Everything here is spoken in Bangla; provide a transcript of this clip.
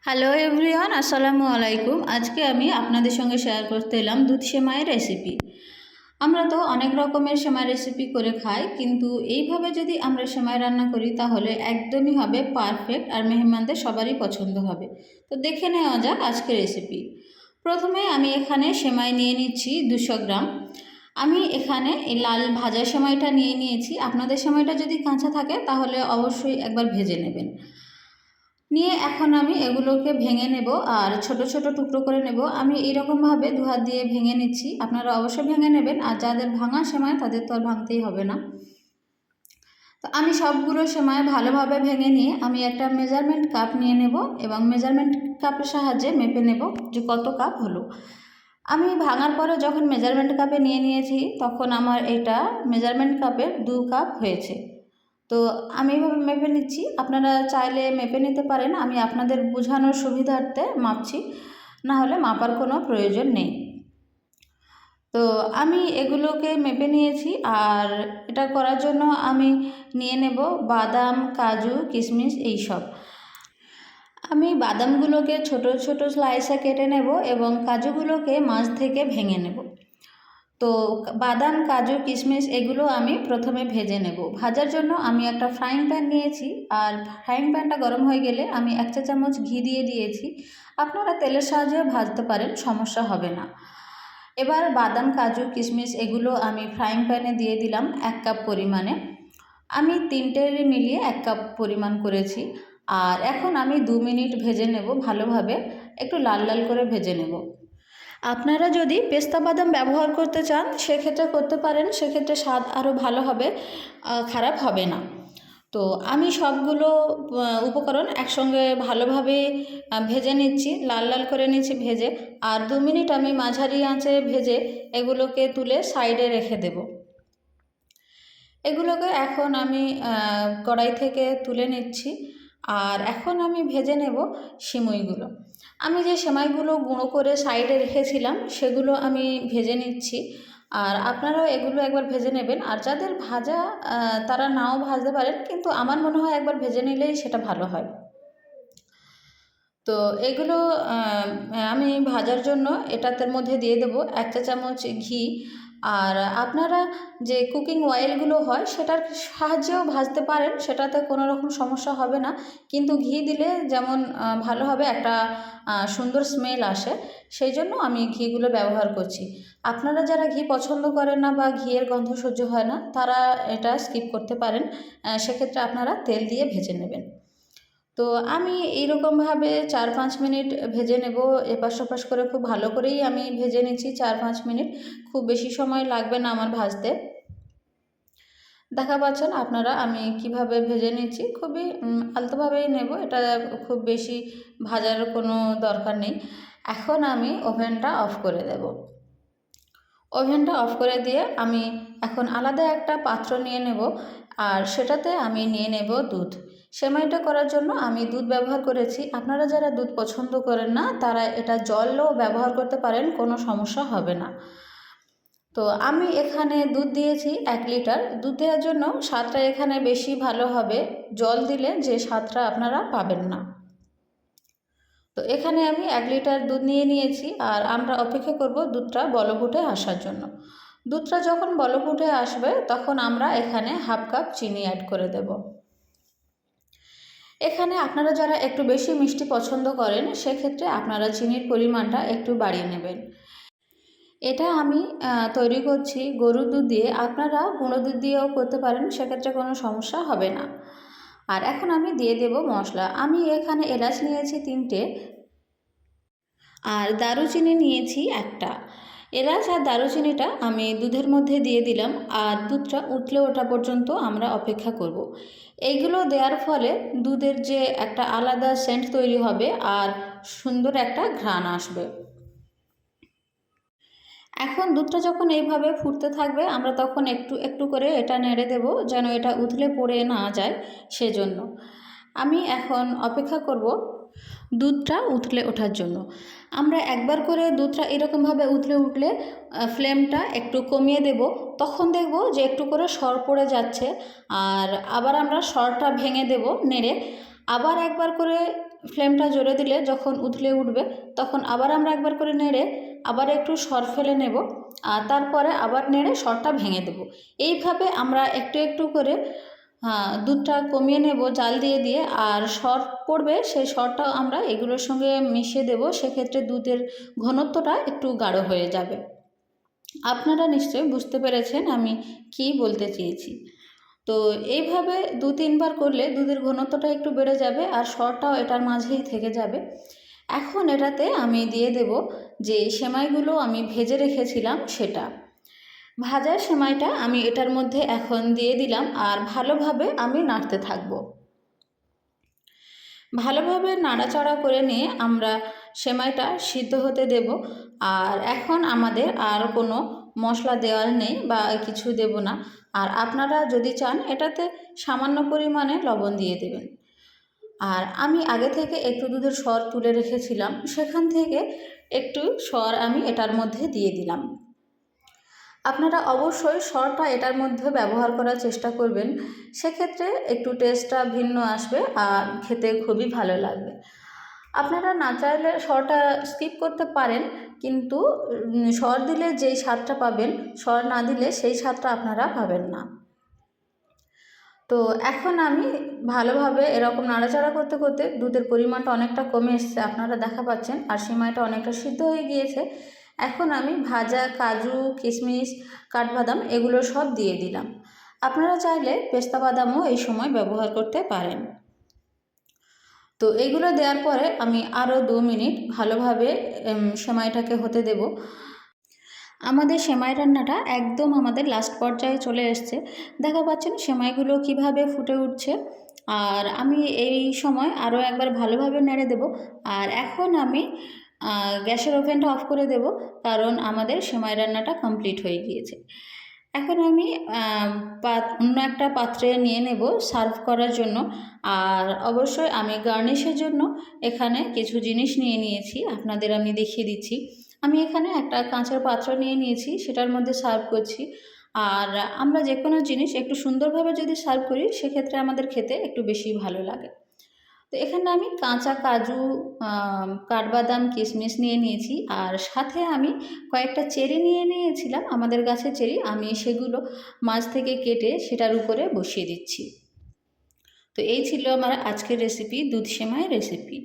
হ্যালো এভরিওয়ান, আসসালামু আলাইকুম। আজকে আমি আপনাদের সঙ্গে শেয়ার করতে এলাম দুধ সেমাইয়ের রেসিপি। আমরা তো অনেক রকমের সেমাই রেসিপি করে খাই, কিন্তু এইভাবে যদি আমরা সেমাই রান্না করি তাহলে একদমই হবে পারফেক্ট আর মেহমানদের সবারই পছন্দ হবে। তো দেখে নেওয়া যাক আজকের রেসিপি। প্রথমে আমি এখানে সেমাই নিয়ে নিচ্ছি 200 গ্রাম। আমি এখানে এই লাল ভাজা সেমাইটা নিয়ে নিয়েছি। আপনাদের সেমাইটা যদি কাঁচা থাকে তাহলে অবশ্যই একবার ভেজে নেবেন। নিয়ে এখন আমি এগুলোকে ভেঙে নেব আর ছোট ছোট টুকরো করে নেব। আমি এইরকমভাবে দু হাত দিয়ে ভেঙে নিচ্ছি, আপনারা অবশ্যই ভেঙে নেবেন। আর যাদের ভাঙার সময় তাদের তো আর ভাঙতেই হবে না। তো আমি সবগুলো সেমাই ভালোভাবে ভেঙে নিয়ে আমি একটা মেজারমেন্ট কাপ নিয়ে নেব এবং মেজারমেন্ট কাপের সাহায্যে মেপে নেব যে কত কাপ হলো। আমি ভাঙার পরে যখন মেজারমেন্ট কাপে নিয়ে নিয়েছি তখন আমার এটা মেজারমেন্ট কাপের 2 কাপ হয়েছে। তো আমি এভাবে মেপে নিচ্ছি, আপনারা চাইলে মেপে নিতে পারেন। আমি আপনাদের বোঝানোর সুবিধার্থে মাপছি, না হলে মাপার কোনো প্রয়োজন নেই। তো আমি এগুলোকে মেপে নিয়েছি আর এটা করার জন্য আমি নিয়ে নেব বাদাম, কাজু, কিশমিশ এইসব। আমি বাদামগুলোকে ছোট ছোট স্লাইসে কেটে নেব এবং কাজুগুলোকে মাঝ থেকে ভেঙে নেব। তো বাদাম, কাজু, কিশমিশ এগুলো আমি প্রথমে ভেজে নেব। ভাজার জন্য আমি একটা ফ্রাইং প্যান নিয়েছি আর ফ্রাইং প্যানটা গরম হয়ে গেলে আমি 1 চা চামচ ঘি দিয়ে দিয়েছি। আপনারা তেলের সাহায্যে ভাজতে পারেন, সমস্যা হবে না। এবার বাদাম, কাজু, কিশমিশ এগুলো আমি ফ্রাইং প্যানে দিয়ে দিলাম 1 কাপ পরিমাণে। আমি 3টে মিলিয়ে 1 কাপ পরিমাণ করেছি। আর এখন আমি 2 মিনিট ভেজে নেব ভালোভাবে, একটু লাল লাল করে ভেজে নেব। আপনারা যদি পেস্তা বাদাম ব্যবহার করতে চান সেক্ষেত্রে করতে পারেন, সেক্ষেত্রে স্বাদ আরও ভালো হবে, খারাপ হবে না। তো আমি সবগুলো উপকরণ একসঙ্গে ভালোভাবে ভেজে নিচ্ছি, লাল লাল করে নিচ্ছি ভেজে। আর 2 মিনিট আমি মাঝারি আঁচে ভেজে এগুলোকে তুলে সাইডে রেখে দেব। এগুলোকে এখন আমি কড়াই থেকে তুলে নিচ্ছি। আর এখন আমি ভেজে নেব সিমুইগুলো। আমি যে সেমাইগুলো গুঁড়ো করে সাইডে রেখেছিলাম সেগুলো আমি ভেজে নিচ্ছি। আর আপনারাও এগুলো একবার ভেজে নেবেন। আর যাদের ভাজা তারা নাও ভাজতে পারেন, কিন্তু আমার মনে হয় একবার ভেজে নিলেই সেটা ভালো হয়। তো এগুলো আমি ভাজার জন্য এটার মধ্যে দিয়ে দেবো 1 চা চামচ ঘি। আর আপনারা যে কুকিং অয়েলগুলো হয় সেটার সাহায্যেও ভাজতে পারেন, সেটাতে কোনো রকম সমস্যা হবে না। কিন্তু ঘি দিলে যেমন ভালো হবে, একটা সুন্দর স্মেল আসে, সেই জন্য আমি ঘিগুলো ব্যবহার করছি। আপনারা যারা ঘি পছন্দ করেন না বা ঘিয়ের গন্ধ সহ্য হয় না তারা এটা স্কিপ করতে পারেন। সেক্ষেত্রে আপনারা তেল দিয়ে ভেজে নেবেন। তো আমি এইরকমভাবে 4-5 মিনিট ভেজে নেব, এপাশ ওপাশ করে খুব ভালো করেই আমি ভেজে নিচ্ছি 4-5 মিনিট। খুব বেশি সময় লাগবে না আমার ভাজতে। দেখা পাচ্ছেন আপনারা আমি কিভাবে ভেজে নিচ্ছি, খুবই আলতোভাবেই নেব, এটা খুব বেশি ভাজার কোনো দরকার নেই। এখন আমি ওভেনটা অফ করে দেব। ওভেনটা অফ করে দিয়ে আমি এখন আলাদা একটা পাত্র নিয়ে নেব আর সেটাতে আমি নিয়ে নেব দুধ। সেমাইটা করার জন্য আমি দুধ ব্যবহার করেছি। আপনারা যারা দুধ পছন্দ করেন না তারা এটা জলও ব্যবহার করতে পারেন, কোনো সমস্যা হবে না। তো আমি এখানে দুধ দিয়েছি 1 লিটার। দুধ দেওয়ার জন্য স্বাদটা এখানে বেশি ভালো হবে, জল দিলে যে স্বাদটা আপনারা পাবেন না। তো এখানে আমি 1 লিটার দুধ নিয়ে নিয়েছি আর আমরা অপেক্ষা করব দুধটা বলক উঠে আসার জন্য। দুধটা যখন বলক উঠে আসবে তখন আমরা এখানে 1/2 কাপ চিনি অ্যাড করে দেব। এখানে আপনারা যারা একটু বেশি মিষ্টি পছন্দ করেন সেক্ষেত্রে আপনারা চিনির পরিমাণটা একটু বাড়িয়ে নেবেন। এটা আমি তৈরি করছি গরুর দুধ দিয়ে, আপনারা গুঁড়ো দুধ দিয়েও করতে পারেন, সেক্ষেত্রে কোনো সমস্যা হবে না। আর এখন আমি দিয়ে দেব মশলা। আমি এখানে এলাচ নিয়েছি 3টে আর দারুচিনি নিয়েছি 1টা। এলাচ আর দারুচিনিটা আমি দুধের মধ্যে দিয়ে দিলাম আর দুধটা উতলে ওঠা পর্যন্ত আমরা অপেক্ষা করব। এইগুলো দেওয়ার ফলে দুধের যে একটা আলাদা সেন্ট তৈরি হবে আর সুন্দর একটা ঘ্রাণ আসবে। এখন দুধটা যখন এইভাবে ফুটতে থাকবে আমরা তখন একটু একটু করে এটা নেড়ে দেব যেন এটা উথলে পড়ে না যায়, সেজন্য আমি এখন অপেক্ষা করব দুধটা উতলে ওঠার জন্য। আমরা একবার করে দুধটা এরকমভাবে উতলে উঠলে ফ্লেমটা একটু কমিয়ে দেব, তখন দেখব যে একটু করে সর পড়ে যাচ্ছে। আর আবার আমরা সরটা ভেঙে দেব নেড়ে, আবার একবার করে ফ্লেমটা জোরে দিলে যখন উতলে উঠবে তখন আবার আমরা একবার করে নেড়ে আবার একটু সর ফেলে নেব, আর তারপরে আবার নেড়ে সরটা ভেঙে দেব। এইভাবে আমরা একটু একটু করে দুধটা কমিয়ে নেব জাল দিয়ে দিয়ে, আর সর পড়বে সেই সরটাও আমরা এগুলোর সঙ্গে মিশিয়ে দেব, সেক্ষেত্রে দুধের ঘনত্বটা একটু গাঢ় হয়ে যাবে। আপনারা নিশ্চয়ই বুঝতে পেরেছেন আমি কি বলতে চেয়েছি। তো এইভাবে 2-3 বার করলে দুধের ঘনত্বটা একটু বেড়ে যাবে আর সরটাও এটার মাঝেই থেকে যাবে। এখন এটাতে আমি দিয়ে দেব যে সেমাইগুলো আমি ভেজে রেখেছিলাম সেটা। ভাজা সেমাইটা আমি এটার মধ্যে এখন দিয়ে দিলাম আর ভালোভাবে আমি নাড়তে থাকব। ভালোভাবে নাড়াচাড়া করে নিয়ে আমরা সেমাইটা সিদ্ধ হতে দেব। আর এখন আমাদের আর কোনো মশলা দেওয়ার নেই বা কিছু দেব না। আর আপনারা যদি চান এটাতে সামান্য পরিমাণে লবণ দিয়ে দেবেন। আর আমি আগে থেকে একটু দুধের সর তুলে রেখেছিলাম, সেখান থেকে একটু সর আমি এটার মধ্যে দিয়ে দিলাম। আপনারা অবশ্যই সরটা এটার মধ্যে ব্যবহার করার চেষ্টা করবেন, সেক্ষেত্রে একটু টেস্টটা ভিন্ন আসবে আর খেতে খুবই ভালো লাগবে। আপনারা না চাইলে সরটা স্কিপ করতে পারেন, কিন্তু সর দিলে যেই স্বাদটা পাবেন সর না দিলে সেই স্বাদটা আপনারা পাবেন না। তো এখন আমি ভালোভাবে এরকম নাড়াচাড়া করতে করতে দুধের পরিমাণটা অনেকটা কমে এসছে, আপনারা দেখা পাচ্ছেন, আর সেমাইটা অনেকটা সিদ্ধ হয়ে গিয়েছে। এখন আমি ভাজা কাজু, কিশমিশ, কাঠবাদাম এগুলো সব দিয়ে দিলাম। আপনারা চাইলে পেস্তা বাদামও এই সময় ব্যবহার করতে পারেন। তো এইগুলো দেওয়ার পরে আমি আরও 2 মিনিট ভালোভাবে সেমাইটাকে হতে দেব। আমাদের সেমাই রান্নাটা একদম আমাদের লাস্ট পর্যায়ে চলে এসছে। দেখা পাচ্ছেন সেমাইগুলো কিভাবে ফুটে উঠছে। আর আমি এই সময় আরও একবার ভালোভাবে নেড়ে দেব। আর এখন আমি গ্যাসের ওভেনটা অফ করে দেব, কারণ আমাদের সেমাই রান্নাটা কমপ্লিট হয়ে গিয়েছে। এখন আমি অন্য একটা পাত্রে নিয়ে নেব সার্ভ করার জন্য। আর অবশ্যই আমি গার্নিশের জন্য এখানে কিছু জিনিস নিয়ে নিয়েছি, আপনাদের আমি দেখিয়ে দিচ্ছি। আমি এখানে একটা কাঁচের পাত্র নিয়ে নিয়েছি, সেটার মধ্যে সার্ভ করছি। আর আমরা যে কোনো জিনিস একটু সুন্দরভাবে যদি সার্ভ করি সেক্ষেত্রে আমাদের খেতে একটু বেশি ভালো লাগে। তো এখানে আমি কাঁচা কাজু, কাঠবাদাম, কিশমিশ নিয়ে নিয়েছি, আর সাথে আমি কয়েকটা চেরি নিয়ে নিয়েছিলাম, আমাদের গাছের চেরি, আমি সেগুলো মাছ থেকে কেটে সেটার উপরে বসিয়ে দিচ্ছি। তো এই ছিল আমার আজকের রেসিপি, দুধ সেমাই রেসিপি।